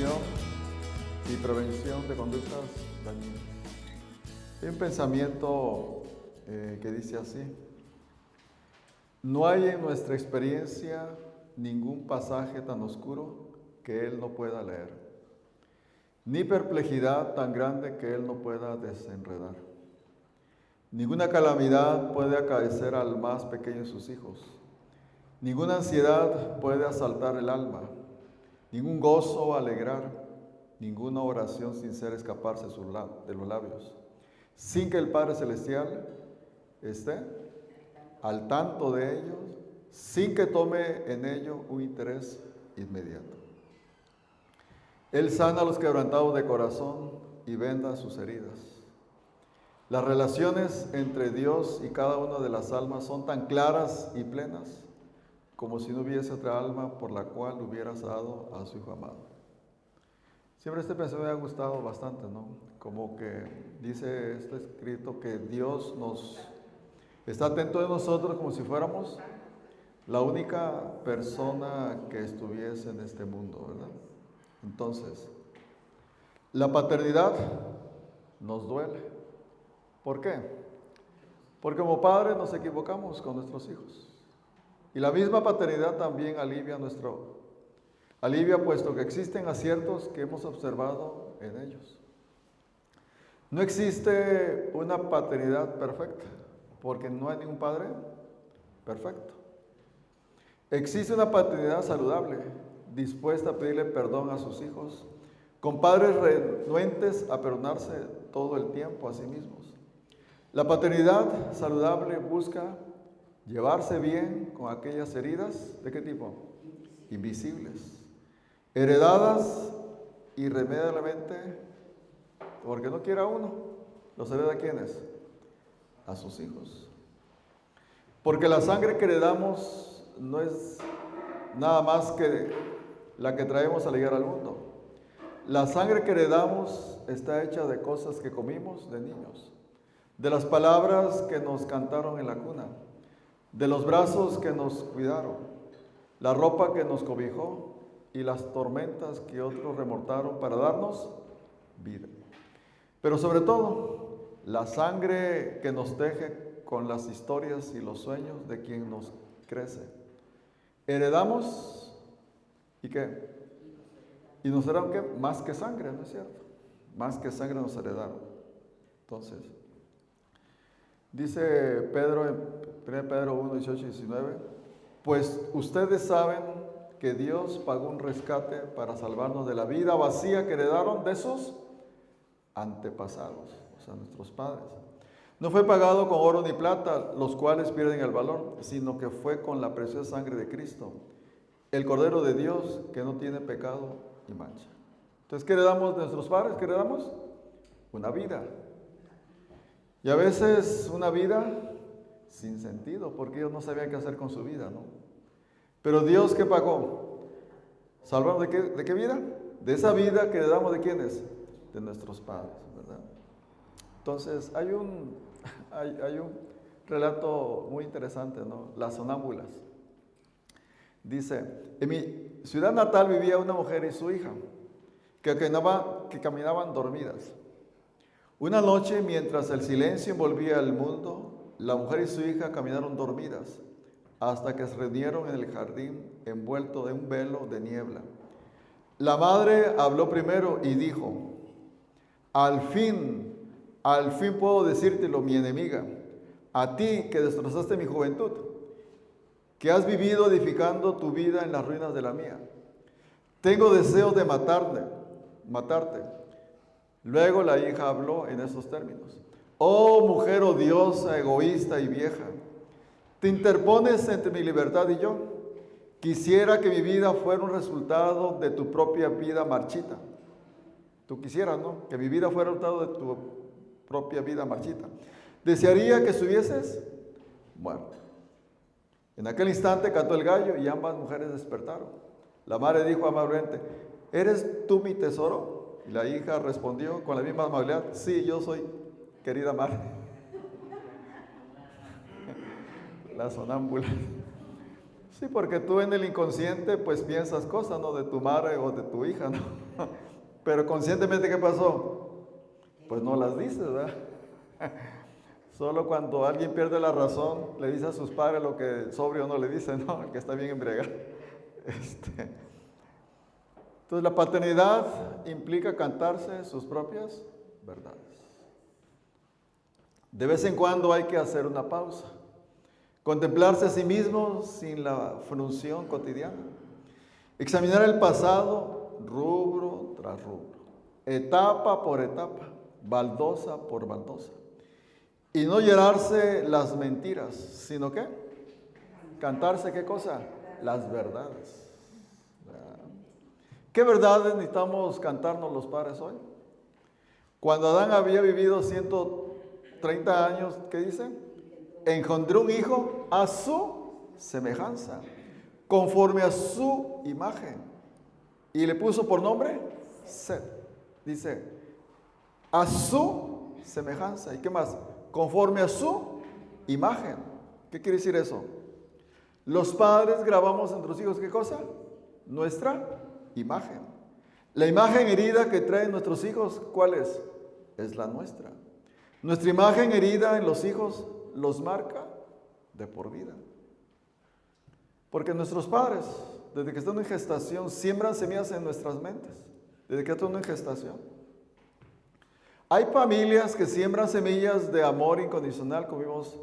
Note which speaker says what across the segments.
Speaker 1: Educación y Prevención de Conductas Dañinas. Hay un pensamiento que dice así: no hay en nuestra experiencia ningún pasaje tan oscuro que Él no pueda leer, ni perplejidad tan grande que Él no pueda desenredar. Ninguna calamidad puede acaecer al más pequeño de sus hijos. Ninguna ansiedad puede asaltar el alma, ningún gozo alegrar, ninguna oración sincera escaparse de los labios, sin que el Padre Celestial esté al tanto de ellos, sin que tome en ello un interés inmediato. Él sana a los quebrantados de corazón y venda sus heridas. Las relaciones entre Dios y cada una de las almas son tan claras y plenas como si no hubiese otra alma por la cual hubieras dado a su Hijo amado. Siempre este pensamiento me ha gustado bastante, ¿no? Como que dice este escrito que Dios está atento de nosotros como si fuéramos la única persona que estuviese en este mundo, ¿verdad? Entonces, la paternidad nos duele. ¿Por qué? Porque como padres nos equivocamos con nuestros hijos. Y la misma paternidad también alivia puesto que existen aciertos que hemos observado en ellos. No existe una paternidad perfecta, porque no hay ningún padre perfecto. Existe una paternidad saludable, dispuesta a pedirle perdón a sus hijos, con padres renuentes a perdonarse todo el tiempo a sí mismos. La paternidad saludable busca llevarse bien con aquellas heridas, ¿de qué tipo? Invisibles, heredadas irremediablemente, porque no quiera uno, ¿los hereda a quiénes? A sus hijos. Porque la sangre que heredamos no es nada más que la que traemos al llegar al mundo. La sangre que heredamos está hecha de cosas que comimos de niños, de las palabras que nos cantaron en la cuna, de los brazos que nos cuidaron, la ropa que nos cobijó y las tormentas que otros remortaron para darnos vida. Pero sobre todo, la sangre que nos teje con las historias y los sueños de quien nos crece. Heredamos, ¿y qué? Y nos heredaron, ¿qué? Más que sangre, ¿no es cierto? Más que sangre nos heredaron. Entonces, dice Pedro en 1 Pedro 1, 18 y 19, pues ustedes saben que Dios pagó un rescate para salvarnos de la vida vacía que heredaron de sus antepasados, o sea, nuestros padres. No fue pagado con oro ni plata, los cuales pierden el valor, sino que fue con la preciosa sangre de Cristo, el Cordero de Dios, que no tiene pecado y mancha. Entonces, ¿qué heredamos de nuestros padres? ¿Qué heredamos? Una vida. Y a veces una vida sin sentido, porque ellos no sabían qué hacer con su vida, ¿no? Pero Dios, ¿qué pagó? ¿Salvamos de qué vida? De esa vida que heredamos de quiénes? De nuestros padres, ¿verdad? Entonces, hay un relato muy interesante, ¿no? Las sonámbulas. Dice, en mi ciudad natal vivía una mujer y su hija, que caminaban dormidas. Una noche, mientras el silencio envolvía el mundo, la mujer y su hija caminaron dormidas, hasta que se reunieron en el jardín, envuelto de un velo de niebla. La madre habló primero y dijo, al fin puedo decírtelo, mi enemiga, a ti que destrozaste mi juventud, que has vivido edificando tu vida en las ruinas de la mía. Tengo deseo de matarte. Luego la hija habló en esos términos. Oh mujer odiosa, egoísta y vieja, te interpones entre mi libertad y yo. Quisiera que mi vida fuera un resultado de tu propia vida marchita. Tú quisieras, ¿no? Que mi vida fuera un resultado de tu propia vida marchita. Desearía que estuvieses muerto. En aquel instante cantó el gallo y ambas mujeres despertaron. La madre dijo amablemente, ¿eres tú mi tesoro? Y la hija respondió con la misma amabilidad, sí, yo soy, querida madre. La sonámbula. Sí, porque tú en el inconsciente pues piensas cosas, ¿no? De tu madre o de tu hija, ¿no? Pero conscientemente, ¿qué pasó? Pues no las dices, ¿verdad? Solo cuando alguien pierde la razón, le dice a sus padres lo que sobrio no le dice, ¿no? El que está bien embriagado. Entonces la paternidad implica cantarse sus propias verdades. De vez en cuando hay que hacer una pausa. Contemplarse a sí mismo sin la función cotidiana. Examinar el pasado rubro tras rubro. Etapa por etapa. Baldosa por baldosa. Y no llorarse las mentiras, sino ¿qué? Cantarse ¿qué cosa? Las verdades. ¿Qué verdades necesitamos cantarnos los padres hoy? Cuando Adán había vivido 130 años, ¿qué dice? Engendró un hijo a su semejanza, conforme a su imagen. Y le puso por nombre Set. Dice, a su semejanza. ¿Y qué más? Conforme a su imagen. ¿Qué quiere decir eso? Los padres grabamos entre los hijos, ¿qué cosa? Nuestra imagen. La imagen herida que traen nuestros hijos, ¿cuál es? Es la nuestra. Nuestra imagen herida en los hijos los marca de por vida. Porque nuestros padres, desde que están en gestación, siembran semillas en nuestras mentes. Desde que están en gestación. Hay familias que siembran semillas de amor incondicional, como vimos,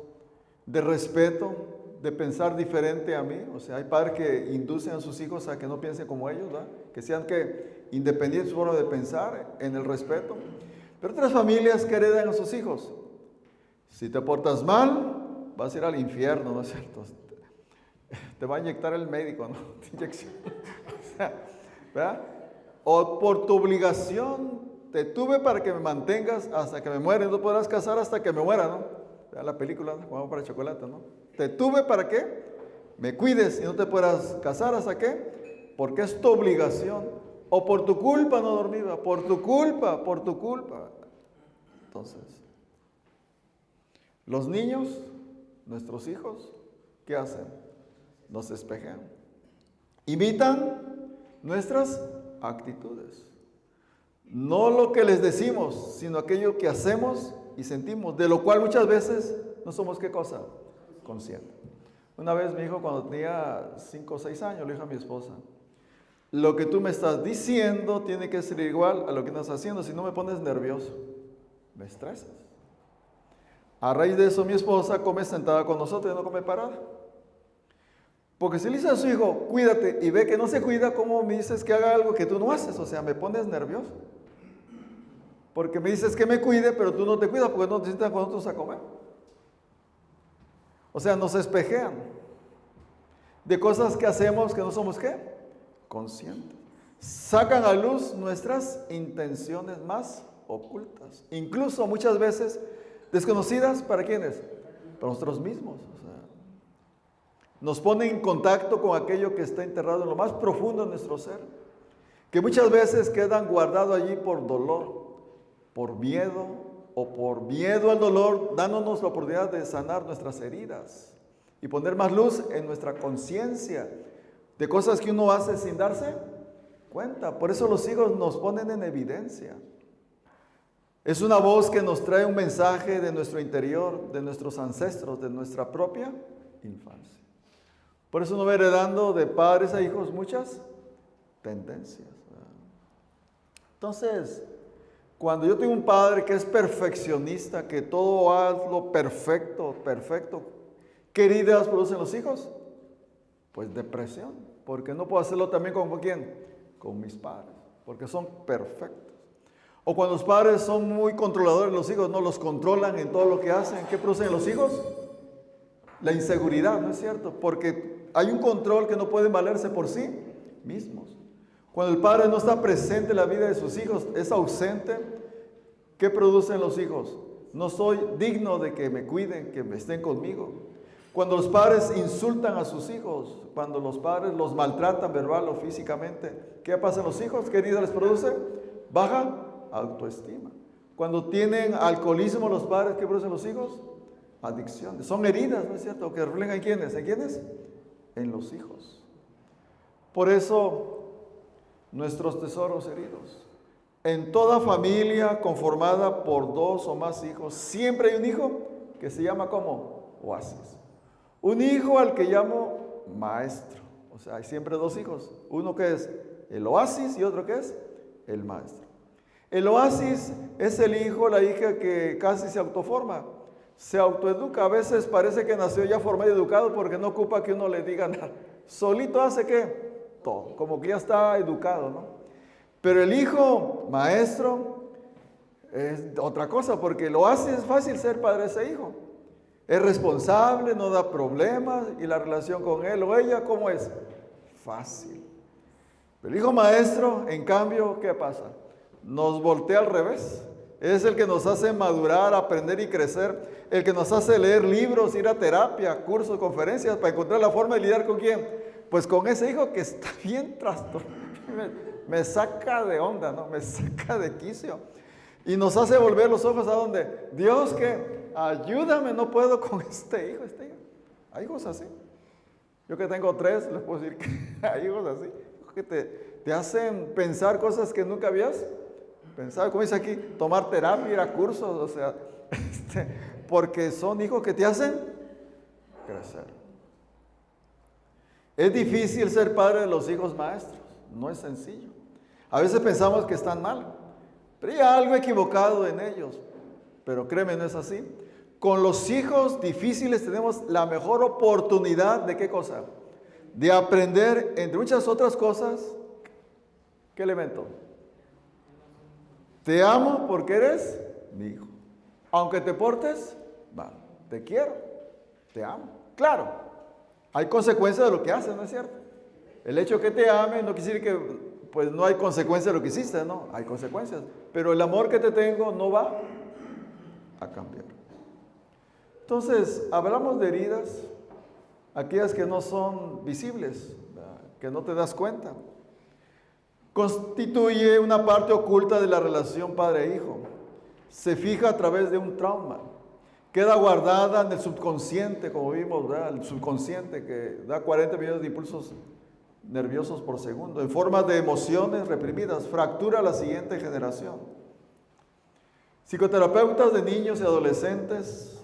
Speaker 1: de respeto, de pensar diferente a mí. O sea, hay padres que inducen a sus hijos a que no piensen como ellos, ¿verdad? Que sean independientes de su forma de pensar, en el respeto. Pero otras familias que heredan a sus hijos. Si te portas mal, vas a ir al infierno, ¿no es cierto? Te va a inyectar el médico, ¿no? Inyección. O sea, ¿verdad? O por tu obligación, te tuve para que me mantengas hasta que me muera. Y no podrás casar hasta que me muera, ¿no? Vean la película, Juan para chocolate, ¿no? Te tuve para que me cuides y no te podrás casar hasta que, porque es tu obligación. O por tu culpa no dormida, por tu culpa, por tu culpa. Entonces, los niños, nuestros hijos, ¿qué hacen? Nos espejean. Imitan nuestras actitudes. No lo que les decimos, sino aquello que hacemos y sentimos, de lo cual muchas veces no somos ¿qué cosa? Conscientes. Una vez mi hijo, cuando tenía 5 o 6 años, le dijo a mi esposa, lo que tú me estás diciendo tiene que ser igual a lo que estás haciendo, si no me pones nervioso, me estresas. A raíz de eso mi esposa come sentada con nosotros y no come parada. Porque si le dice a su hijo, cuídate, y ve que no se cuida, ¿cómo me dices que haga algo que tú no haces? O sea, me pones nervioso. Porque me dices que me cuide, pero tú no te cuidas porque no te sientas con nosotros a comer. O sea, nos espejean de cosas que hacemos que no somos ¿qué? Conscientes. Sacan a luz nuestras intenciones más ocultas. Incluso muchas veces desconocidas, ¿para quiénes? Para nosotros mismos. O sea, nos ponen en contacto con aquello que está enterrado en lo más profundo de nuestro ser. Que muchas veces quedan guardados allí por dolor, por miedo o por miedo al dolor, dándonos la oportunidad de sanar nuestras heridas y poner más luz en nuestra conciencia de cosas que uno hace sin darse cuenta. Por eso los hijos nos ponen en evidencia. Es una voz que nos trae un mensaje de nuestro interior, de nuestros ancestros, de nuestra propia infancia. Por eso uno va heredando de padres a hijos muchas tendencias. Entonces, cuando yo tengo un padre que es perfeccionista, que todo hazlo perfecto, perfecto, ¿qué heridas producen los hijos? Pues depresión, porque no puedo hacerlo también con ¿quién? Con mis padres, porque son perfectos. O cuando los padres son muy controladores, los hijos no los controlan en todo lo que hacen, ¿qué producen los hijos? La inseguridad, ¿no es cierto? Porque hay un control que no pueden valerse por sí mismos. Cuando el padre no está presente en la vida de sus hijos, es ausente, ¿qué producen los hijos? No soy digno de que me cuiden, que me estén conmigo. Cuando los padres insultan a sus hijos, cuando los padres los maltratan verbal o físicamente, ¿qué pasa en los hijos? ¿Qué herida les produce? Baja autoestima. Cuando tienen alcoholismo los padres, ¿qué producen los hijos? Adicciones. Son heridas, ¿no es cierto? Que reflejan en quiénes. ¿En quiénes? en los hijos. Por eso, nuestros tesoros heridos. En toda familia conformada por 2 o más hijos, siempre hay un hijo que se llama como oasis. Un hijo al que llamo maestro. O sea, hay siempre 2 hijos. Uno que es el oasis y otro que es el maestro. El oasis es el hijo, la hija que casi se autoforma, se autoeduca. A veces parece que nació ya formado y educado porque no ocupa que uno le diga nada. Solito hace ¿qué? Todo, como que ya está educado, ¿no? Pero el hijo maestro es otra cosa, porque el oasis es fácil ser padre de ese hijo. Es responsable, no da problemas y la relación con él o ella, ¿cómo es? Fácil. El hijo maestro, en cambio, ¿qué pasa? Nos voltea al revés. Es el que nos hace madurar, aprender y crecer. El que nos hace leer libros, ir a terapia, cursos, conferencias, para encontrar la forma de lidiar con quién. Pues con ese hijo que está bien trastornado. Me saca de onda, ¿no? Me saca de quicio. Y nos hace volver los ojos a donde, Dios, que ayúdame, no puedo con este hijo. Hay hijos así. Yo que tengo 3, les puedo decir que hay hijos así. Que te hacen pensar cosas que nunca habías pensado. Como dice aquí, tomar terapia, ir a cursos, o sea, porque son hijos que te hacen crecer. Es difícil ser padre de los hijos maestros, no es sencillo. A veces pensamos que están mal, pero hay algo equivocado en ellos. Pero créeme, no es así. Con los hijos difíciles tenemos la mejor oportunidad de ¿qué cosa? De aprender, entre muchas otras cosas, ¿qué elemento? Te amo porque eres mi hijo. Aunque te portes mal, te quiero, te amo. Claro, hay consecuencias de lo que haces, ¿no es cierto? El hecho que te ame no quiere decir que pues no hay consecuencias de lo que hiciste, no, hay consecuencias. Pero el amor que te tengo no va a cambiar. Entonces, hablamos de heridas, aquellas que no son visibles, que no te das cuenta. Constituye una parte oculta de la relación padre-hijo. Se fija a través de un trauma. Queda guardada en el subconsciente, como vimos, ¿verdad? El subconsciente que da 40 millones de impulsos nerviosos por segundo, en forma de emociones reprimidas, fractura a la siguiente generación. Psicoterapeutas de niños y adolescentes,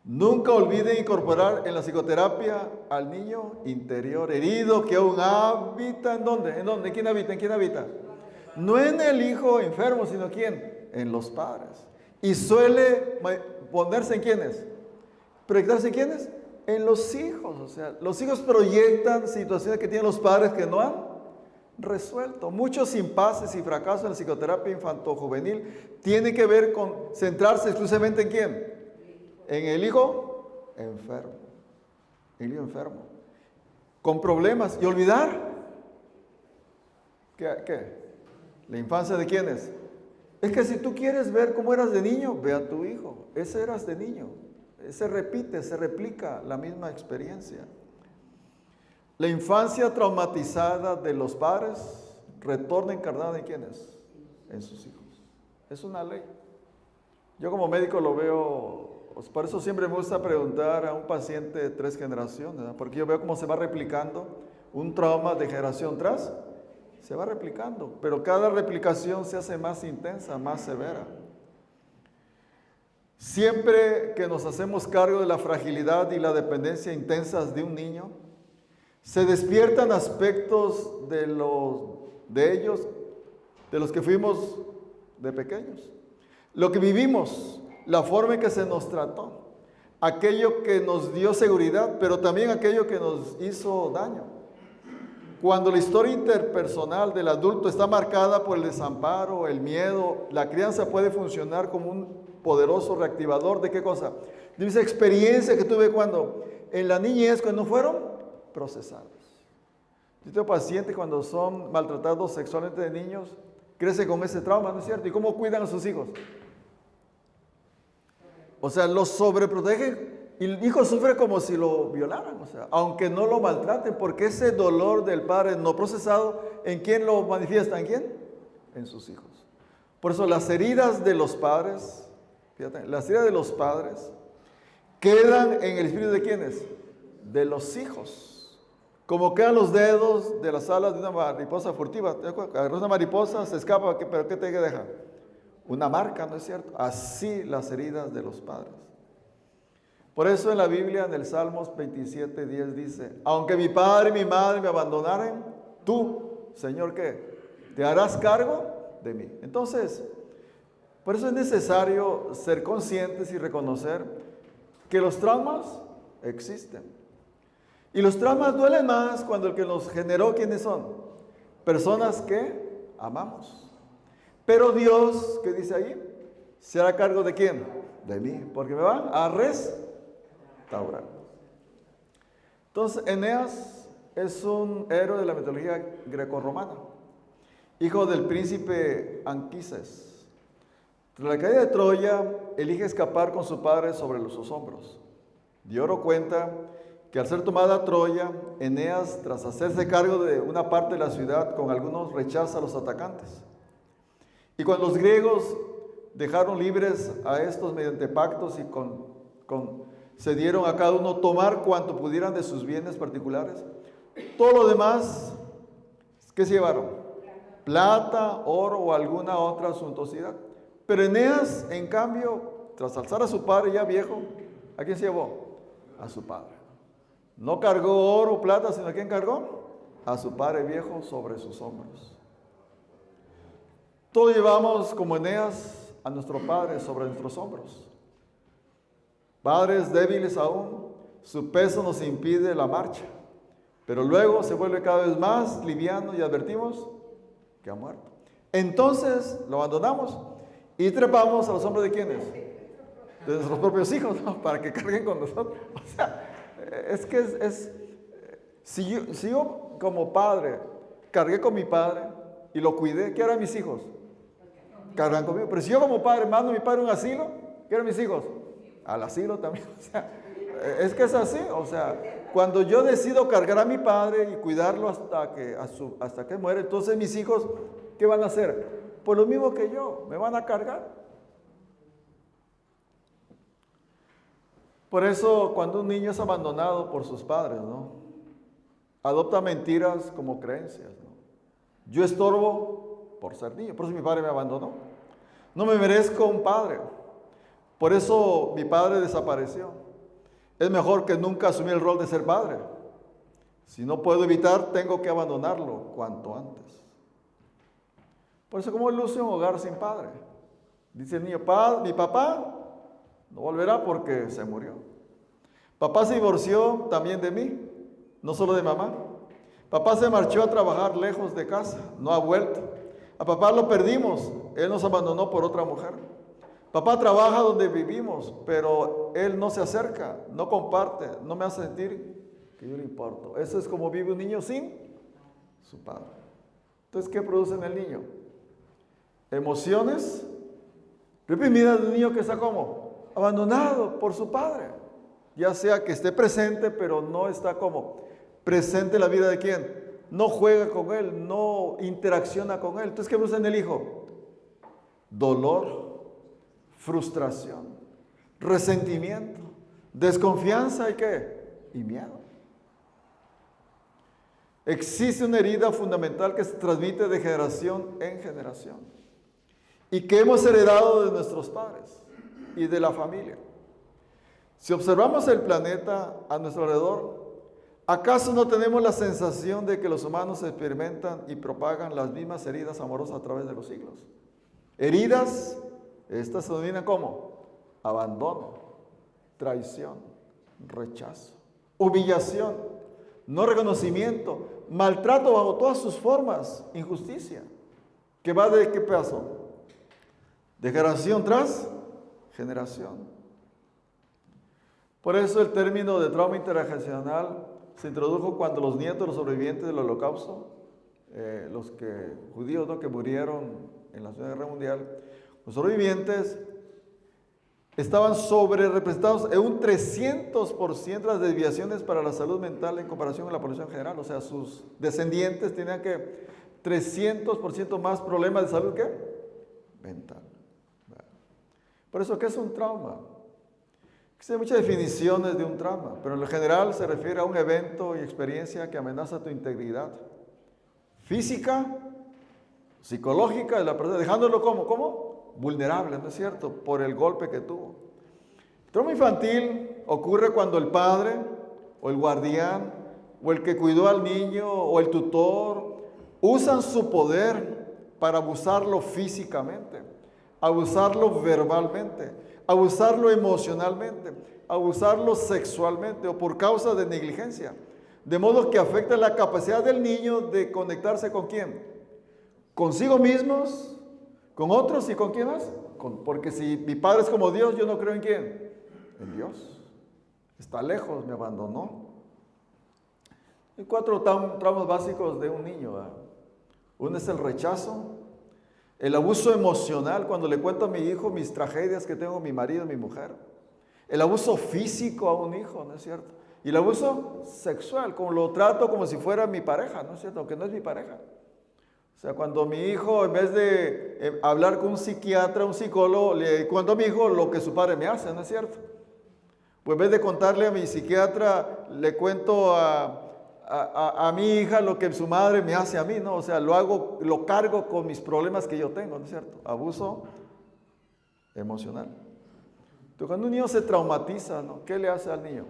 Speaker 1: nunca olviden incorporar en la psicoterapia al niño interior herido que aún habita. ¿En dónde? ¿En dónde? ¿Quién habita? ¿En quién habita? No en el hijo enfermo, sino ¿quién? En los padres. Y suele ponerse en ¿quiénes? ¿Proyectarse en quiénes? En los hijos. O sea, los hijos proyectan situaciones que tienen los padres que no han resuelto. Muchos impases y fracasos en la psicoterapia infanto-juvenil tienen que ver con centrarse exclusivamente en ¿quién? En el hijo enfermo. El hijo enfermo. Con problemas. Y olvidar. ¿Qué? ¿La infancia de quién es? Es que si tú quieres ver cómo eras de niño, ve a tu hijo. Ese eras de niño. Se repite, se replica la misma experiencia. La infancia traumatizada de los padres retorna encarnada en ¿quiénes? En sus hijos. Es una ley. Yo como médico lo veo, por eso siempre me gusta preguntar a un paciente de 3 generaciones, ¿verdad? Porque yo veo cómo se va replicando un trauma de generación tras, se va replicando, pero cada replicación se hace más intensa, más severa. Siempre que nos hacemos cargo de la fragilidad y la dependencia intensas de un niño, se despiertan aspectos de ellos, de los que fuimos de pequeños. Lo que vivimos, la forma en que se nos trató, aquello que nos dio seguridad, pero también aquello que nos hizo daño. Cuando la historia interpersonal del adulto está marcada por el desamparo, el miedo, la crianza puede funcionar como un poderoso reactivador de ¿qué cosa? De esa experiencia que tuve cuando en la niñez, cuando no fueron procesados. Yo tengo pacientes cuando son maltratados sexualmente de niños, crecen con ese trauma, ¿no es cierto? ¿Y cómo cuidan a sus hijos? O sea, los sobreprotegen y el hijo sufre como si lo violaran, o sea, aunque no lo maltraten, porque ese dolor del padre no procesado, ¿en quién lo manifiesta? ¿En quién? En sus hijos. Por eso las heridas de los padres, fíjate, las heridas de los padres quedan en el espíritu de ¿quiénes? de los hijos. Como quedan los dedos de las alas de una mariposa furtiva. Agarras una mariposa, se escapa, pero ¿qué te deja? Una marca, ¿no es cierto? Así las heridas de los padres. Por eso en la Biblia, en el Salmos 27:10 dice, aunque mi padre y mi madre me abandonaren, tú, Señor, ¿qué? ¿Te harás cargo de mí? Entonces, por eso es necesario ser conscientes y reconocer que los traumas existen. Y los traumas duelen más cuando el que los generó, ¿quiénes son? Personas que amamos. Pero Dios, ¿qué dice ahí? ¿Se hará cargo de quién? De mí, porque me van a restaurar. Entonces, Eneas es un héroe de la mitología grecorromana, hijo del príncipe Anquises. Tras la caída de Troya, elige escapar con su padre sobre sus hombros. Diodoro cuenta que al ser tomada Troya, Eneas, tras hacerse cargo de una parte de la ciudad, con algunos rechaza a los atacantes. Y cuando los griegos dejaron libres a estos mediante pactos y concedieron a cada uno tomar cuanto pudieran de sus bienes particulares, todo lo demás, ¿qué se llevaron? Plata, oro o alguna otra suntuosidad. Pero Eneas, en cambio, tras alzar a su padre ya viejo, ¿a quién se llevó? A su padre. No cargó oro o plata, sino ¿a quién cargó? A su padre viejo sobre sus hombros. Todos llevamos como Eneas a nuestro padre sobre nuestros hombros. Padres débiles aún, su peso nos impide la marcha, pero luego se vuelve cada vez más liviano y advertimos que ha muerto. Entonces lo abandonamos y trepamos a los hombros de ¿quiénes? De nuestros propios hijos, ¿no? Para que carguen con nosotros. O sea, si yo como padre cargué con mi padre y lo cuidé, ¿qué harán mis hijos? Cargan conmigo. Pero si yo como padre mando a mi padre a un asilo, ¿qué harán mis hijos? Al asilo también. O sea, es que es así. O sea, cuando yo decido cargar a mi padre y cuidarlo hasta que muere, entonces mis hijos, ¿qué van a hacer? Pues lo mismo que yo, me van a cargar. Por eso, cuando un niño es abandonado por sus padres, ¿no? Adopta mentiras como creencias, ¿no? Yo estorbo por ser niño, por eso mi padre me abandonó. No me merezco un padre, por eso mi padre desapareció. Es mejor que nunca asumir el rol de ser padre. Si no puedo evitar, tengo que abandonarlo cuanto antes. Por eso, ¿cómo luce un hogar sin padre? Dice el niño, mi papá no volverá porque se murió. Papá se divorció también de mí, no solo de mamá. Papá se marchó a trabajar lejos de casa, no ha vuelto. A papá lo perdimos, él nos abandonó por otra mujer. Papá trabaja donde vivimos, pero él no se acerca, no comparte, no me hace sentir que yo le importo. Eso es como vive un niño sin su padre. Entonces, ¿qué produce en el niño? Emociones reprimidas de un niño que está como abandonado por su padre. Ya sea que esté presente, pero no está como presente en la vida de quién. No juega con él, no interacciona con él. Entonces, ¿qué produce en el hijo? Dolor, frustración, resentimiento, desconfianza y ¿qué? Y miedo. Existe una herida fundamental que se transmite de generación en generación y que hemos heredado de nuestros padres y de la familia. Si observamos el planeta a nuestro alrededor, ¿acaso no tenemos la sensación de que los humanos experimentan y propagan las mismas heridas amorosas a través de los siglos? Heridas, estas se denominan como abandono, traición, rechazo, humillación, no reconocimiento, maltrato bajo todas sus formas, injusticia, que va de ¿qué pasó? De generación tras generación. Por eso el término de trauma intergeneracional se introdujo cuando los nietos de los sobrevivientes del Holocausto, los judíos, ¿no?, que murieron en la Segunda Guerra Mundial, los sobrevivientes estaban sobre representados en un 300% las desviaciones para la salud mental en comparación con la población general. O sea, sus descendientes tenían que 300% más problemas de salud que mental. Por eso, ¿qué es un trauma? Existen muchas definiciones de un trauma, pero en lo general se refiere a un evento y experiencia que amenaza tu integridad física, psicológica de la persona, dejándolo ¿cómo? Vulnerable, ¿no es cierto? Por el golpe que tuvo. El trauma infantil ocurre cuando el padre o el guardián o el que cuidó al niño o el tutor usan su poder para abusarlo físicamente, abusarlo verbalmente, abusarlo emocionalmente, abusarlo sexualmente o por causa de negligencia. De modo que afecta la capacidad del niño de conectarse ¿con quién? Consigo mismos, con otros y ¿con quién más? Porque si mi padre es como Dios, yo no creo en quién. En Dios. Está lejos, me abandonó. Hay 4 traumas básicos de un niño. Uno es el rechazo, el abuso emocional, cuando le cuento a mi hijo mis tragedias que tengo con mi marido, mi mujer. El abuso físico a un hijo, ¿no es cierto? Y el abuso sexual, como lo trato como si fuera mi pareja, ¿no es cierto? Aunque no es mi pareja. O sea, cuando mi hijo, en vez de hablar con un psiquiatra, un psicólogo, le cuento a mi hijo lo que su padre me hace, ¿no es cierto? Pues en vez de contarle a mi psiquiatra, le cuento a mi hija lo que su madre me hace a mí, ¿no? O sea, lo cargo con mis problemas que yo tengo, ¿no es cierto? Abuso emocional. Entonces, cuando un niño se traumatiza, ¿no? ¿Qué le hace al niño?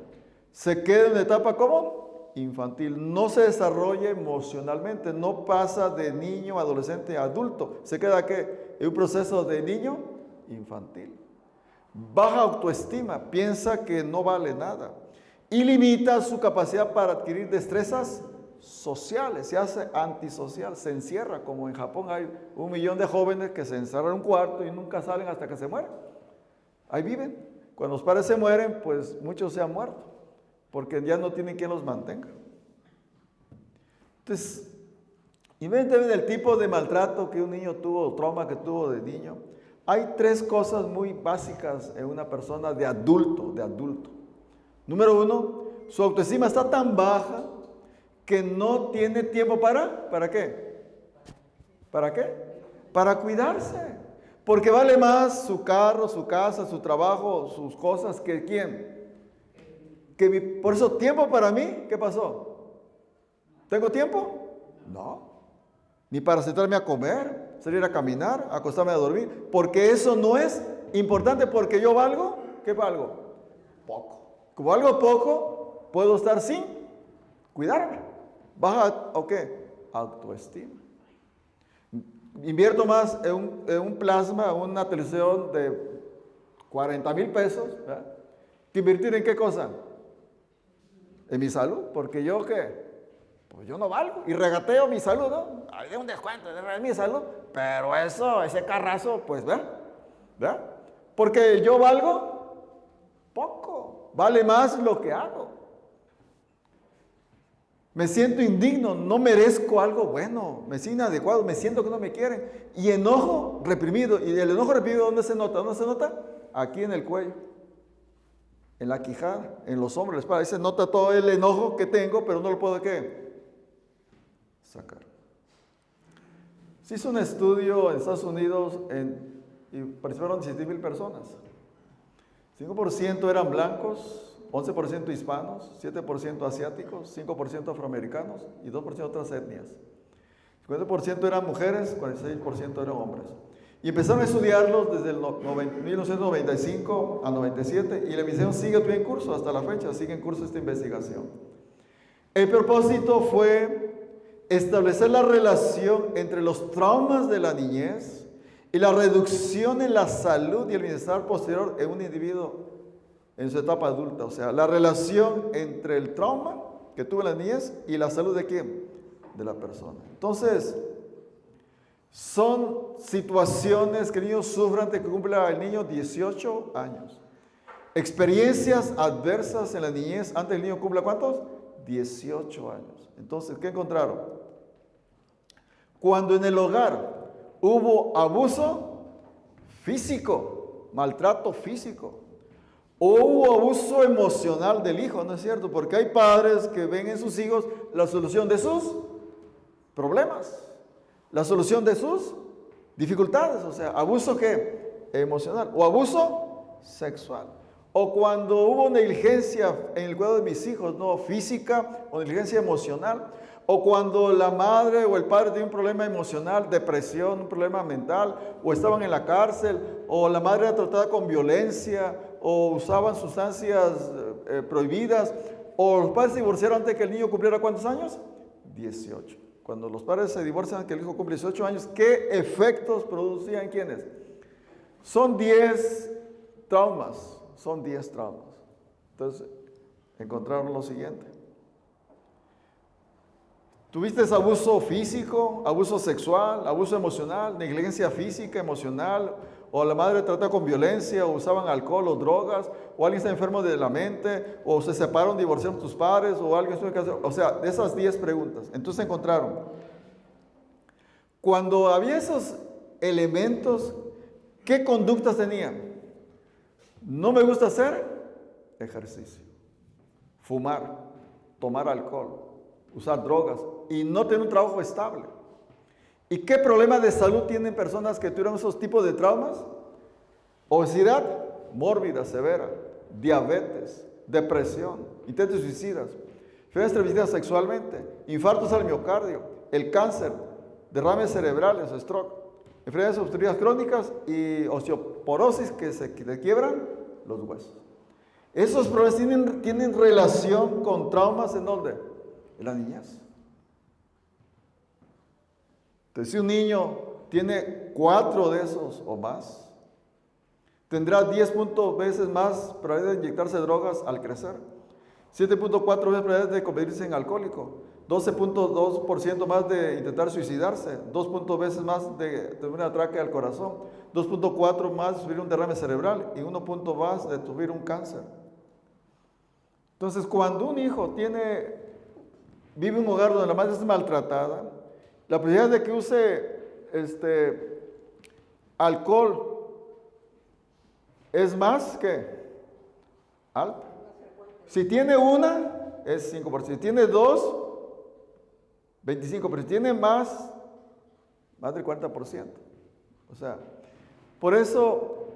Speaker 1: Se queda en una etapa, ¿cómo? Infantil. No se desarrolla emocionalmente, no pasa de niño, adolescente a adulto. Se queda, ¿qué? En un proceso de niño infantil. Baja autoestima, piensa que no vale nada y limita su capacidad para adquirir destrezas sociales, se hace antisocial, se encierra, como en Japón hay 1 millón de jóvenes que se encierran en un cuarto y nunca salen hasta que se mueren. Ahí viven. Cuando los padres se mueren, pues muchos se han muerto, porque ya no tienen quien los mantenga. Entonces, independientemente del tipo de maltrato que un niño tuvo, o trauma que tuvo de niño, hay 3 cosas muy básicas en una persona de adulto. Número 1, su autoestima está tan baja que no tiene tiempo ¿para qué? ¿Para qué? Para cuidarse. Porque vale más su carro, su casa, su trabajo, sus cosas que ¿quién? Por eso, tiempo para mí, ¿qué pasó? ¿Tengo tiempo? No. Ni para sentarme a comer, salir a caminar, acostarme a dormir, porque eso no es importante, porque yo valgo, ¿qué valgo? Poco. Como valgo poco, puedo estar sin cuidarme. Baja, ¿o qué? Autoestima. Invierto más en un plasma, una televisión de 40,000 pesos, ¿verdad? Que invertir en qué cosa? En mi salud, porque yo ¿qué? Pues yo no valgo y regateo mi salud, ¿no? Hay un descuento de mi salud, pero ese carrazo, pues, ¿verdad? Porque yo valgo poco, vale más lo que hago. Me siento indigno, no merezco algo bueno, me siento inadecuado, me siento que no me quieren. Y enojo reprimido, y el enojo reprimido, ¿dónde se nota? ¿Dónde se nota? Aquí en el cuello, en la quijada, en los hombros, la espalda. Ahí se nota todo el enojo que tengo, pero no lo puedo, ¿qué? Sacar. Se hizo un estudio en Estados Unidos y participaron 17,000 personas. 5% eran blancos, 11% hispanos, 7% asiáticos, 5% afroamericanos y 2% otras etnias. 50% eran mujeres, 46% eran hombres. Y empezaron a estudiarlos desde el 1995 al 97 y la investigación sigue todavía en curso hasta la fecha, sigue en curso esta investigación. El propósito fue establecer la relación entre los traumas de la niñez y la reducción en la salud y el bienestar posterior en un individuo en su etapa adulta. O sea, la relación entre el trauma que tuvo en la niñez y la salud ¿de quién? De la persona. Entonces, son situaciones que el niño sufre antes de que cumpla el niño 18 años. Experiencias adversas en la niñez antes del niño cumpla ¿cuántos? 18 años. Entonces, ¿qué encontraron? Cuando en el hogar hubo abuso físico, maltrato físico, o hubo abuso emocional del hijo, ¿no es cierto? Porque hay padres que ven en sus hijos la solución de sus problemas, la solución de sus dificultades, o sea, abuso ¿qué? Emocional, o abuso sexual, o cuando hubo negligencia en el cuidado de mis hijos, no física o negligencia emocional, o cuando la madre o el padre tiene un problema emocional, depresión, un problema mental, o estaban en la cárcel, o la madre era tratada con violencia, o usaban sustancias prohibidas, o los padres se divorciaron antes de que el niño cumpliera ¿cuántos años? 18. Cuando los padres se divorcian antes que el hijo cumple 18 años, ¿qué efectos producían en quiénes? Son 10 traumas, son 10 traumas. Entonces, encontraron lo siguiente. ¿Tuviste abuso físico, abuso sexual, abuso emocional, negligencia física, emocional, o la madre trata con violencia, o usaban alcohol o drogas, o alguien está enfermo de la mente, o se separaron, divorciaron tus padres, o alguien estuvo en casa? O sea, de esas 10 preguntas. Entonces encontraron, cuando había esos elementos, ¿qué conductas tenían? No me gusta hacer ejercicio, fumar, tomar alcohol, usar drogas y no tener un trabajo estable. ¿Y qué problemas de salud tienen personas que tuvieron esos tipos de traumas? Obesidad mórbida, severa, diabetes, depresión, intentos suicidas, enfermedades transmitidas sexualmente, infartos al miocardio, el cáncer, derrames cerebrales, stroke, enfermedades obstructivas crónicas y osteoporosis que te quiebran los huesos. Esos problemas tienen relación con traumas ¿en dónde? En la niñez. Entonces, si un niño tiene 4 de esos o más, tendrá 10 veces más probabilidad de inyectarse drogas al crecer, 7.4 veces probabilidad de convertirse en alcohólico, 12.2% más de intentar suicidarse, 2 veces más de tener un ataque al corazón, 2.4 más de sufrir un derrame cerebral y 1 punto más de sufrir un cáncer. Entonces, cuando un hijo vive en un hogar donde la madre es maltratada, la posibilidad de que use alcohol es más que alta. Si tiene una, es 5%. Si tiene 2, 25%. Pero si tiene más del 40%. O sea, por eso,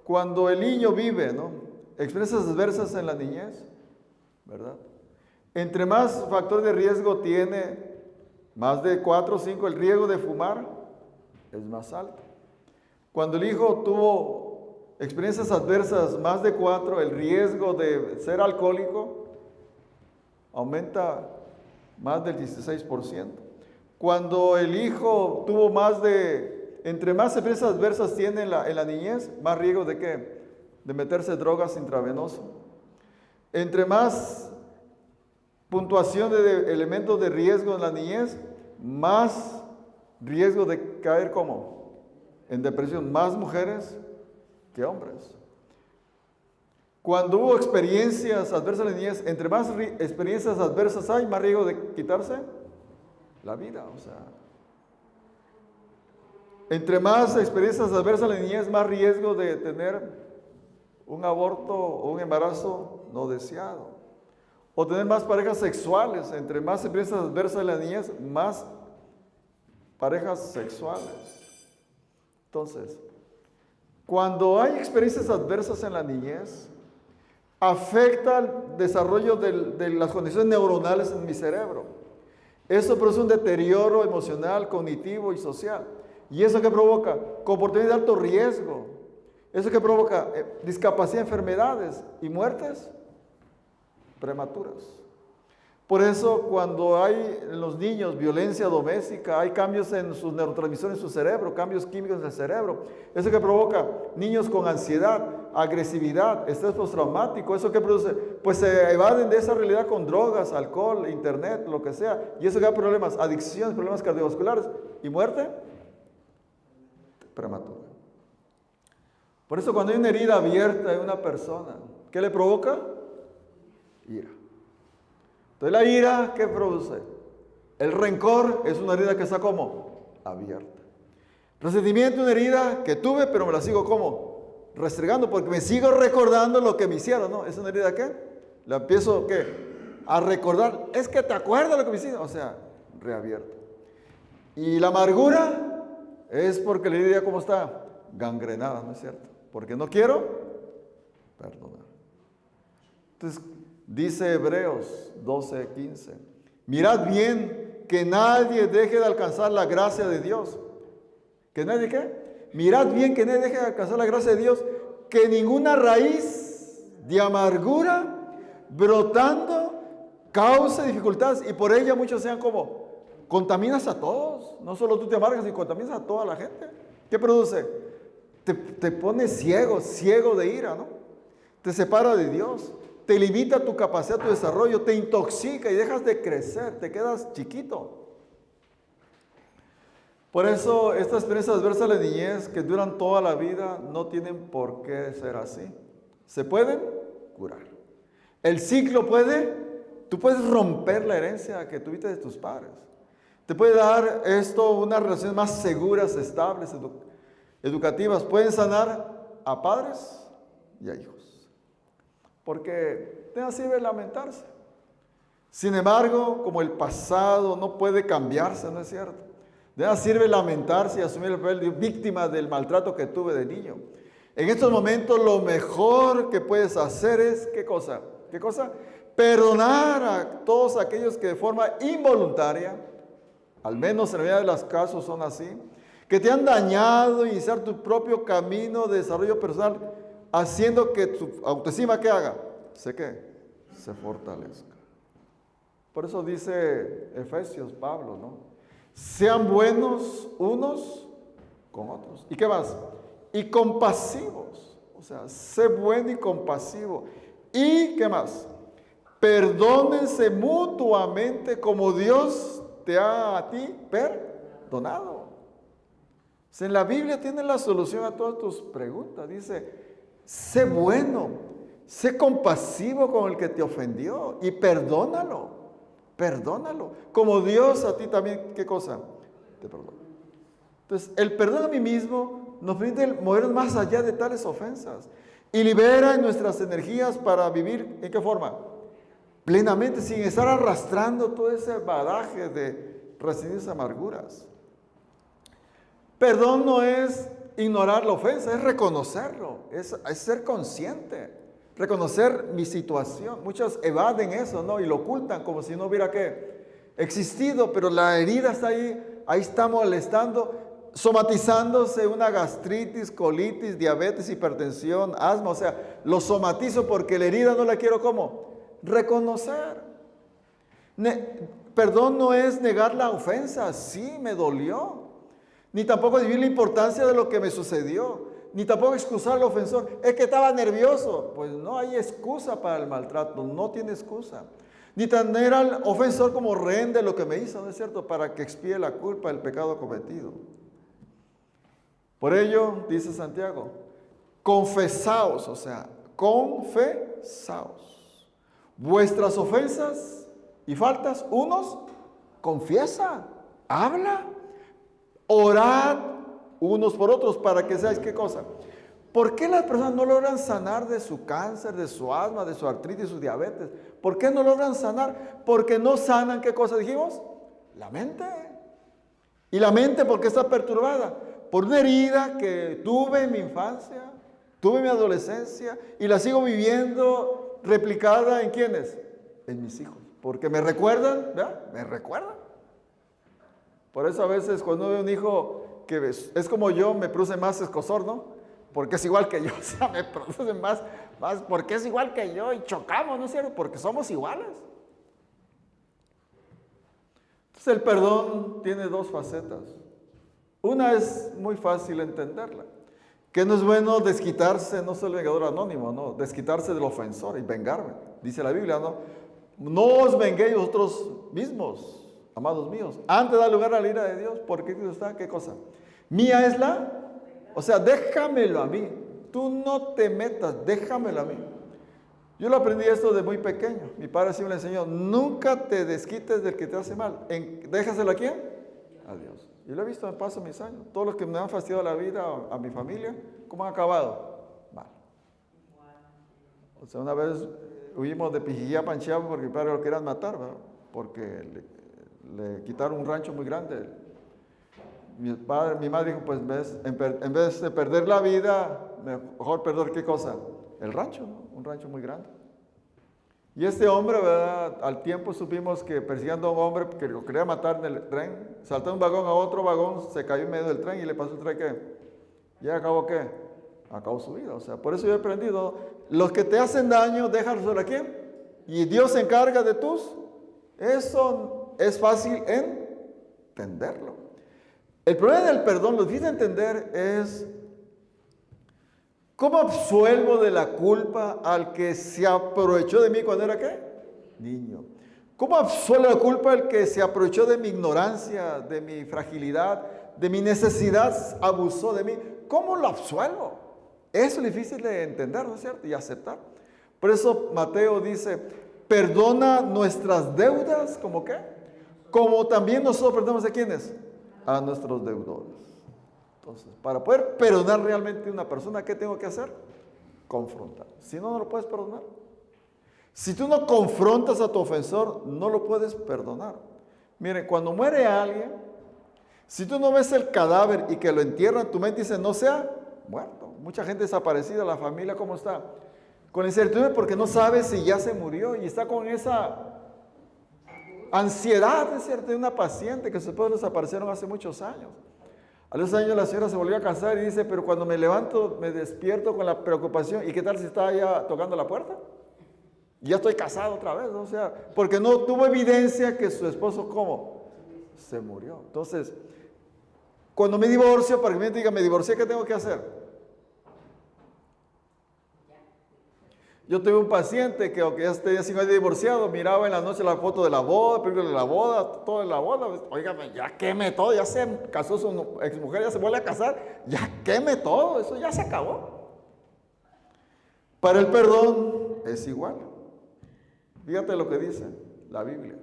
Speaker 1: cuando el niño vive, ¿no?, experiencias adversas en la niñez, ¿verdad? Entre más factor de riesgo tiene, más de 4 o 5, el riesgo de fumar es más alto. Cuando el hijo tuvo experiencias adversas más de 4, el riesgo de ser alcohólico aumenta más del 16%. Cuando el hijo tuvo entre más experiencias adversas tiene en la niñez, más riesgo de ¿qué? De meterse drogas intravenosas. Entre más puntuación de elementos de riesgo en la niñez, más riesgo de caer ¿cómo? En depresión. Más mujeres que hombres. Cuando hubo experiencias adversas en la niñez, entre más experiencias adversas hay, más riesgo de quitarse la vida. O sea, entre más experiencias adversas en la niñez, más riesgo de tener un aborto o un embarazo no deseado. O tener más parejas sexuales. Entre más experiencias adversas en la niñez, más parejas sexuales. Entonces, cuando hay experiencias adversas en la niñez, afecta el desarrollo de las condiciones neuronales en mi cerebro. Eso produce un deterioro emocional, cognitivo y social. ¿Y eso qué provoca? Comportamientos de alto riesgo. ¿Eso qué provoca? Discapacidad, enfermedades y muertes prematuras. Por eso, cuando hay en los niños violencia doméstica, hay cambios en sus neurotransmisores en su cerebro, cambios químicos en el cerebro. ¿Eso que provoca? Niños con ansiedad, agresividad, estrés postraumático. ¿Eso qué produce? Pues se evaden de esa realidad con drogas, alcohol, internet, lo que sea. Y eso crea problemas, adicciones, problemas cardiovasculares y muerte prematura. Por eso, cuando hay una herida abierta en una persona, ¿qué le provoca? Ira. Entonces, la ira, ¿qué produce? El rencor es una herida que está como abierta. Resentimiento es una herida que tuve, pero me la sigo como restregando porque me sigo recordando lo que me hicieron, ¿no? ¿Es una herida qué? La empiezo, ¿qué? A recordar. Es que te acuerdas lo que me hicieron. O sea, reabierta. Y la amargura es porque la herida, ¿cómo está? Gangrenada, ¿no es cierto? Porque no quiero perdonar. Entonces, dice Hebreos 12:15, mirad bien que nadie deje de alcanzar la gracia de Dios. ¿Que nadie qué? Mirad bien que nadie deje de alcanzar la gracia de Dios, que ninguna raíz de amargura brotando cause dificultades y por ella muchos sean como contaminas a todos. No solo tú te amargas, sino contaminas a toda la gente. ¿Qué produce? Te pone ciego de ira, ¿no? Te separa de Dios, te limita tu capacidad, tu desarrollo, te intoxica y dejas de crecer, te quedas chiquito. Por eso estas experiencias adversas de la niñez que duran toda la vida no tienen por qué ser así. Se pueden curar. El ciclo tú puedes romper la herencia que tuviste de tus padres. Te puede dar esto unas relaciones más seguras, estables, educativas. Pueden sanar a padres y a hijos. Porque de nada sirve lamentarse. Sin embargo, como el pasado no puede cambiarse, ¿no es cierto? De nada sirve lamentarse y asumir el papel de víctima del maltrato que tuve de niño. En estos momentos lo mejor que puedes hacer es, ¿qué cosa? ¿Qué cosa? Perdonar a todos aquellos que de forma involuntaria, al menos en la mayoría de los casos son así, que te han dañado, iniciar tu propio camino de desarrollo personal, haciendo que tu autoestima, ¿qué haga? Se fortalezca. Por eso dice Efesios, Pablo, ¿no? Sean buenos unos con otros. ¿Y qué más? Y compasivos. O sea, sé bueno y compasivo. ¿Y qué más? Perdónense mutuamente como Dios te ha a ti perdonado. O sea, en la Biblia tiene la solución a todas tus preguntas. Dice, sé bueno, sé compasivo con el que te ofendió y perdónalo. Perdónalo. Como Dios a ti también, ¿qué cosa? Te perdona. Entonces, el perdón a mí mismo nos permite movernos más allá de tales ofensas y libera nuestras energías para vivir, ¿en qué forma? Plenamente, sin estar arrastrando todo ese bagaje de residuos de amarguras. Perdón no es ignorar la ofensa, es reconocerlo, es ser consciente. Reconocer mi situación. Muchos evaden eso, ¿no? Y lo ocultan como si no hubiera ¿qué? Existido, pero la herida está ahí está molestando, somatizándose una gastritis, colitis, diabetes, hipertensión, asma. O sea, lo somatizo porque la herida no la quiero ¿cómo? Reconocer. Perdón no es negar la ofensa, sí, me dolió. Ni tampoco vivir la importancia de lo que me sucedió. Ni tampoco excusar al ofensor. Es que estaba nervioso. Pues no hay excusa para el maltrato. No tiene excusa. Ni tener al ofensor como rehén de lo que me hizo, ¿no es cierto? Para que expíe la culpa del pecado cometido. Por ello, dice Santiago, confesaos, o sea, confesaos vuestras ofensas y faltas, unos, confiesa, habla, orad unos por otros para que seáis, ¿qué cosa? ¿Por qué las personas no logran sanar de su cáncer, de su asma, de su artritis, de su diabetes? ¿Por qué no logran sanar? Porque no sanan, ¿qué cosa dijimos? La mente. ¿Y la mente por qué está perturbada? Por una herida que tuve en mi infancia, tuve en mi adolescencia y la sigo viviendo replicada ¿en quiénes? En mis hijos. Porque me recuerdan, ¿verdad? Me recuerdan. Por eso a veces cuando veo un hijo que es como yo, me produce más escozor, ¿no? Porque es igual que yo, o sea, me produce más, porque es igual que yo y chocamos, ¿no es cierto? Porque somos iguales. Entonces el perdón tiene dos facetas. Una es muy fácil entenderla, que no es bueno desquitarse, no soy el vengador anónimo, no, desquitarse del ofensor y vengarme. Dice la Biblia, ¿no? No os venguéis vosotros mismos, amados míos, antes de dar lugar a la ira de Dios, porque Dios está, ¿qué cosa? Mía es o sea, déjamelo a mí, tú no te metas, déjamelo a mí. Yo lo aprendí esto de muy pequeño, mi padre siempre me enseñó, nunca te desquites del que te hace mal, déjaselo a quién, a Dios. Y lo he visto en paso mis años, todos los que me han fastidiado la vida, a mi familia, ¿cómo han acabado? Mal. O sea, una vez huimos de Pijillá, Panchiapa, porque mi padre lo querían matar, ¿verdad? Porque le quitaron un rancho muy grande. Mi madre dijo, pues en vez de perder la vida, mejor perder ¿qué cosa? el rancho, ¿no? Un rancho muy grande. Y este hombre, ¿verdad? Al tiempo supimos que persiguiendo a un hombre que lo quería matar en el tren, saltó de un vagón a otro vagón, se cayó en medio del tren y le pasó el tren ¿qué? ¿Y acabó qué? Acabó su vida. O sea, por eso yo he aprendido, los que te hacen daño, déjalos sobre aquí. Y Dios se encarga de tus. Eso es fácil entenderlo. El problema del perdón, lo difícil de entender es ¿cómo absuelvo de la culpa al que se aprovechó de mí cuando era qué? Niño. ¿Cómo absuelvo de la culpa al que se aprovechó de mi ignorancia, de mi fragilidad, de mi necesidad, abusó de mí? ¿Cómo lo absuelvo? Eso es difícil de entender, ¿no es cierto? Y aceptar. Por eso Mateo dice, perdona nuestras deudas, ¿cómo qué? Como también nosotros perdonamos a ¿quiénes? A nuestros deudores. Entonces, para poder perdonar realmente a una persona, ¿qué tengo que hacer? Confrontar. Si no, no lo puedes perdonar. Si tú no confrontas a tu ofensor, no lo puedes perdonar. Miren, cuando muere alguien, si tú no ves el cadáver y que lo entierran, tu mente dice, no sea muerto. Mucha gente desaparecida, la familia, ¿cómo está? Con incertidumbre porque no sabe si ya se murió y está con esa ansiedad, es cierto, de una paciente que sus esposos desaparecieron hace muchos años. A los años la señora se volvió a casar y dice, pero cuando me levanto me despierto con la preocupación. ¿Y qué tal si está ya tocando la puerta? Ya estoy casado otra vez, ¿no? O sea, porque no tuvo evidencia que su esposo, ¿cómo? Se murió. Entonces, cuando me divorcio, para que me diga, me divorcié, ¿qué tengo que hacer? Yo tuve un paciente que aunque ya tenía 5 años divorciado, miraba en la noche la foto de la boda, película de la boda, todo de la boda. Óigame, ya queme todo, ya se casó su exmujer, ya se vuelve a casar, ya queme todo, eso ya se acabó. Para el perdón es igual. Fíjate lo que dice la Biblia.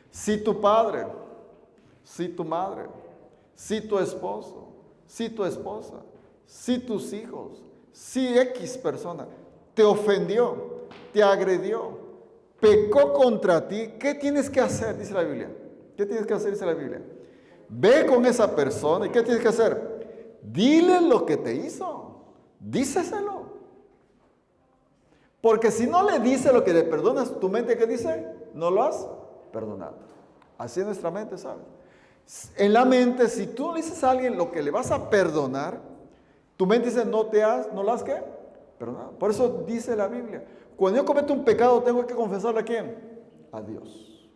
Speaker 1: Si tu padre, si tu madre, si tu esposo, si tu esposa, si tus hijos, si X persona te ofendió, te agredió, pecó contra ti, ¿qué tienes que hacer? Dice la Biblia. ¿Qué tienes que hacer? Dice la Biblia. Ve con esa persona y ¿qué tienes que hacer? Dile lo que te hizo. Díceselo. Porque si no le dice lo que le perdonas, tu mente ¿qué dice? No lo has perdonado. Así es nuestra mente, ¿sabes? En la mente, si tú le dices a alguien lo que le vas a perdonar, tu mente dice, no lo has ¿qué? Perdonado. Por eso dice la Biblia, cuando yo cometo un pecado, tengo que confesarle a ¿quién? A Dios.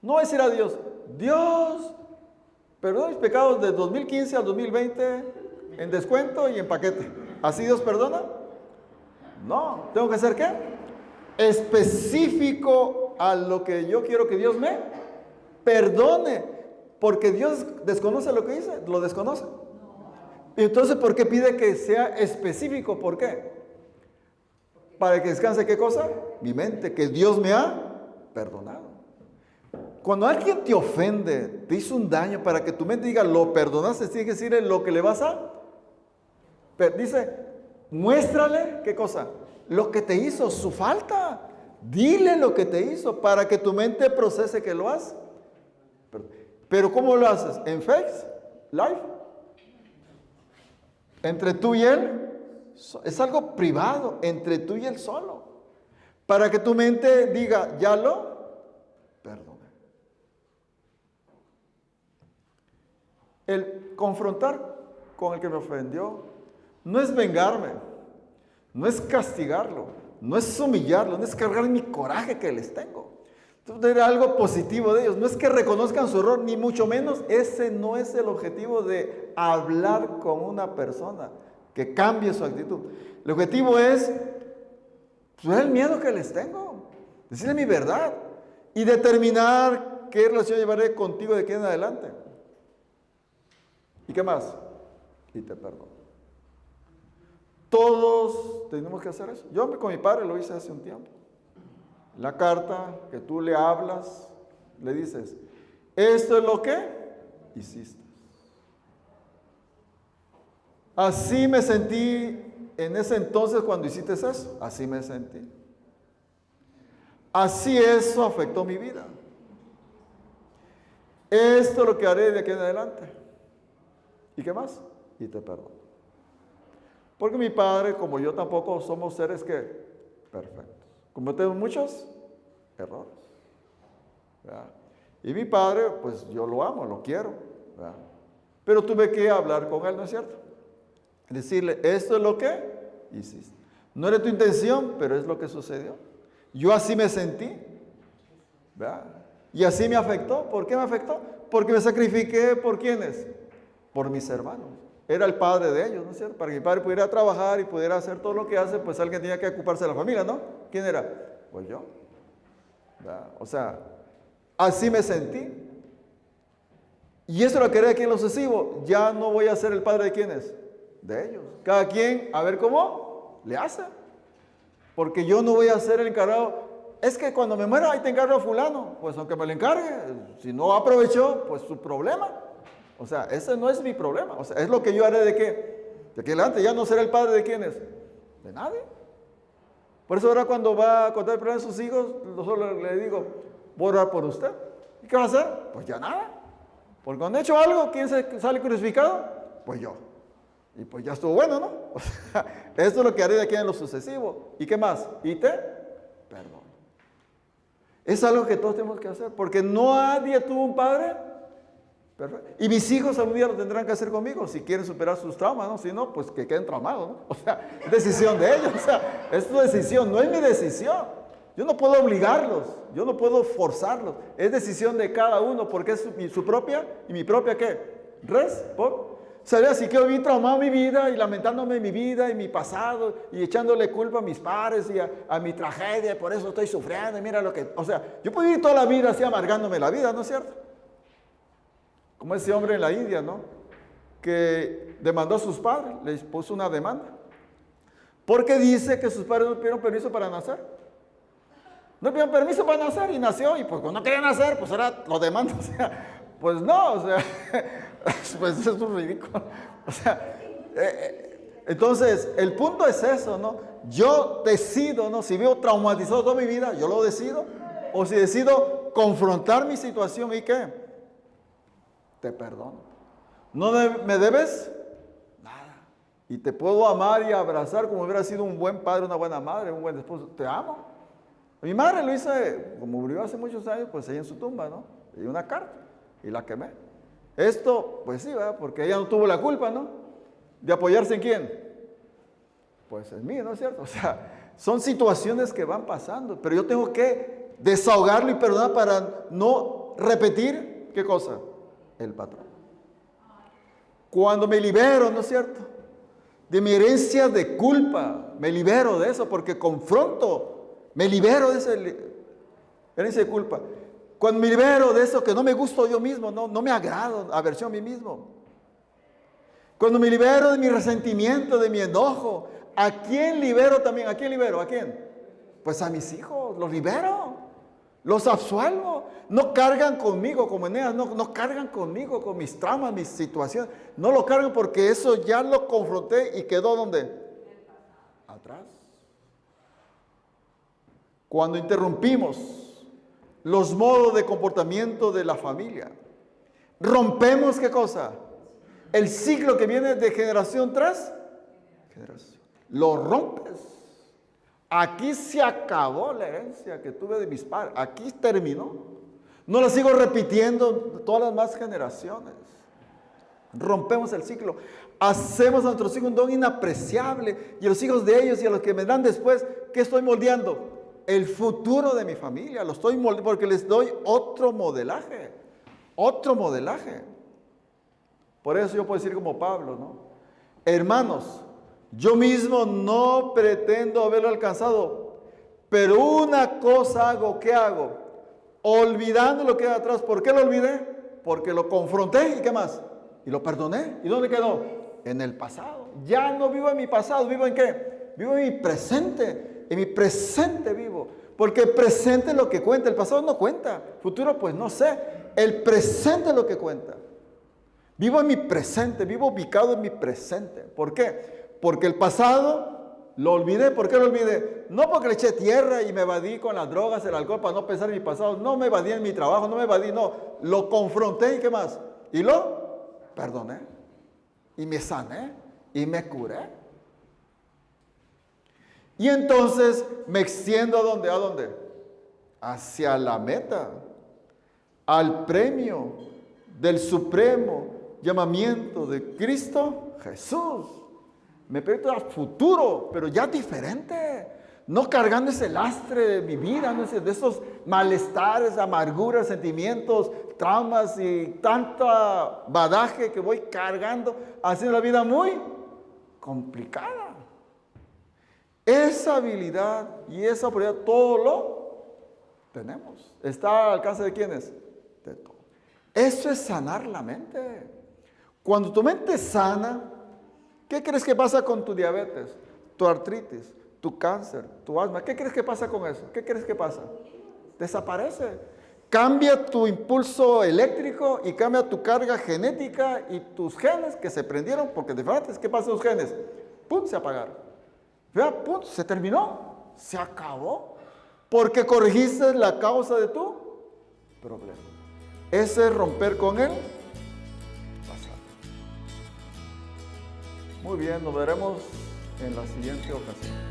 Speaker 1: No decir a Dios, Dios, perdona mis pecados de 2015 al 2020 en descuento y en paquete. ¿Así Dios perdona? No, tengo que ser ¿qué? Específico a lo que yo quiero que Dios me perdone, porque Dios desconoce lo que dice, lo desconoce. Entonces, ¿por qué pide que sea específico? ¿Por qué? Para que descanse ¿qué cosa? Mi mente, que Dios me ha perdonado. Cuando alguien te ofende, te hizo un daño, para que tu mente diga, lo perdonaste, tienes que decirle lo que le vas a. Dice, muéstrale, ¿qué cosa? Lo que te hizo, su falta. Dile lo que te hizo, para que tu mente procese que lo has. Pero ¿cómo lo haces? ¿En Face? ¿Live? Entre tú y él. Es algo privado, entre tú y él solo. Para que tu mente diga, ya lo perdoné. El confrontar con el que me ofendió no es vengarme, no es castigarlo, no es humillarlo, no es cargar mi coraje que les tengo. Era algo positivo de ellos, no es que reconozcan su error, ni mucho menos. Ese no es el objetivo de hablar con una persona, que cambie su actitud. El objetivo es el miedo que les tengo, decirle mi verdad y determinar qué relación llevaré contigo de aquí en adelante. ¿Y qué más? Y te perdono. Todos tenemos que hacer eso. Yo con mi padre lo hice hace un tiempo. La carta que tú le hablas, le dices, esto es lo que hiciste. Así me sentí en ese entonces cuando hiciste eso. Así me sentí. Así eso afectó mi vida. Esto es lo que haré de aquí en adelante. ¿Y qué más? Y te perdono. Porque mi padre, como yo tampoco, somos seres que perfectos. Cometemos muchos errores, ¿verdad? Y mi padre, pues yo lo amo, lo quiero, ¿verdad? Pero tuve que hablar con él, ¿no es cierto? Decirle, esto es lo que hiciste. No era tu intención, pero es lo que sucedió. Yo así me sentí, ¿verdad? Y así me afectó. ¿Por qué me afectó? Porque me sacrifiqué, ¿por quiénes? Por mis hermanos. Era el padre de ellos, ¿no es cierto? Para que mi padre pudiera trabajar y pudiera hacer todo lo que hace, pues alguien tenía que ocuparse de la familia, ¿no? ¿Quién era? Pues yo, ¿verdad? O sea, así me sentí. Y eso lo quería aquí en lo sucesivo. Ya no voy a ser el padre de quiénes, de ellos. Cada quien a ver cómo le hace. Porque yo no voy a ser el encargado. Es que cuando me muera ahí te encargo a fulano. Pues aunque me lo encargue, si no aprovechó, pues su problema. O sea, ese no es mi problema. O sea, es lo que yo haré de qué. De aquí adelante ya no seré el padre de quiénes. De nadie. Por eso ahora cuando va a contar el problema de sus hijos, solo le digo, voy a orar por usted. ¿Y qué va a hacer? Pues ya nada. Porque cuando he hecho algo, ¿quién sale crucificado? Pues yo. Y pues ya estuvo bueno, ¿no? O sea, esto es lo que haré de aquí en lo sucesivo. ¿Y qué más? Y te perdono. Es algo que todos tenemos que hacer. Porque nadie tuvo un padre perfecto. Y mis hijos algún día lo tendrán que hacer conmigo si quieren superar sus traumas, ¿no? Si no, pues que queden traumados, ¿no? O sea, es decisión de ellos. O sea, es tu decisión, no es mi decisión. Yo no puedo obligarlos, yo no puedo forzarlos. Es decisión de cada uno porque es su propia y mi propia ¿qué? ¿Sabes? Si quedo bien traumado en mi vida y lamentándome en mi vida y mi pasado y echándole culpa a mis padres y a mi tragedia, por eso estoy sufriendo y mira lo que... O sea, yo puedo vivir toda la vida así amargándome la vida, ¿no es cierto? Como ese hombre en la India, ¿no? Que demandó a sus padres, les puso una demanda. Porque dice que sus padres no pidieron permiso para nacer. No pidieron permiso para nacer y nació. Y pues cuando no quería nacer, pues ahora lo demanda. O sea, pues no, o sea, pues eso es un ridículo. O sea, entonces, el punto es eso, ¿no? Yo decido, ¿no? Si vivo traumatizado toda mi vida, yo lo decido. O si decido confrontar mi situación y ¿qué? Te perdono. No me debes nada. Y te puedo amar y abrazar como hubiera sido un buen padre, una buena madre, un buen esposo. Te amo. Mi madre lo hice, como murió hace muchos años, pues ahí en su tumba, ¿no? Y una carta y la quemé. Esto, pues sí, ¿verdad? Porque ella no tuvo la culpa, ¿no? ¿De apoyarse en quién? Pues en mí, ¿no es cierto? O sea, son situaciones que van pasando, pero yo tengo que desahogarlo y perdonar para no repetir, ¿qué cosa? El patrón. Cuando me libero, ¿no es cierto? De mi herencia de culpa, me libero de eso porque confronto. Me libero de esa herencia de culpa. Cuando me libero de eso que no me gusto yo mismo, no me agrado, aversión a mí mismo. Cuando me libero de mi resentimiento, de mi enojo, ¿a quién libero también? ¿A quién libero? ¿A quién? Pues a mis hijos, los libero, los absuelvo. No cargan conmigo como Eneas, no cargan conmigo con mis traumas, mis situaciones. No lo cargan porque eso ya lo confronté y quedó ¿dónde? Atrás. Cuando interrumpimos los modos de comportamiento de la familia, rompemos ¿qué cosa? El ciclo que viene de generación tras generación. Lo rompes. Aquí se acabó la herencia que tuve de mis padres. Aquí terminó. No la sigo repitiendo todas las más generaciones. Rompemos el ciclo. Hacemos a nuestros hijos un don inapreciable. Y a los hijos de ellos y a los que me dan después, ¿qué estoy moldeando? El futuro de mi familia. Lo estoy moldeando porque les doy otro modelaje. Otro modelaje. Por eso yo puedo decir como Pablo, ¿no? Hermanos, yo mismo no pretendo haberlo alcanzado, pero una cosa hago, ¿qué hago? Olvidando lo que hay atrás. ¿Por qué lo olvidé? Porque lo confronté y ¿qué más? Y lo perdoné. ¿Y dónde quedó? En el pasado. Ya no vivo en mi pasado, ¿vivo en qué? Vivo en mi presente. En mi presente vivo. Porque el presente es lo que cuenta, el pasado no cuenta. Futuro pues no sé. El presente es lo que cuenta. Vivo en mi presente, vivo ubicado en mi presente. ¿Por qué? Porque el pasado lo olvidé. ¿Por qué lo olvidé? No porque le eché tierra y me evadí con las drogas, el alcohol para no pensar en mi pasado. No me evadí en mi trabajo, no me evadí, no. Lo confronté y ¿qué más? Y lo perdoné. Y me sané. Y me curé. Y entonces me extiendo ¿a dónde? ¿A dónde? Hacia la meta, al premio del supremo llamamiento de Cristo Jesús. Me proyecto al futuro, pero ya diferente. No cargando ese lastre de mi vida, no sé, de esos malestares, amarguras, sentimientos, traumas y tanta bagaje que voy cargando, haciendo la vida muy complicada. Esa habilidad y esa oportunidad, todo lo tenemos. ¿Está al alcance de quiénes? De todos. Eso es sanar la mente. Cuando tu mente es sana, ¿qué crees que pasa con tu diabetes, tu artritis, tu cáncer, tu asma? ¿Qué crees que pasa con eso? ¿Qué crees que pasa? Desaparece. Cambia tu impulso eléctrico y cambia tu carga genética y tus genes que se prendieron porque diferentes. ¿Qué pasa con los genes? ¡Pum! Se apagaron. Vea, ¡pum! Se terminó. Se acabó. Porque corregiste la causa de tu problema. Ese es romper con él. Muy bien, nos veremos en la siguiente ocasión.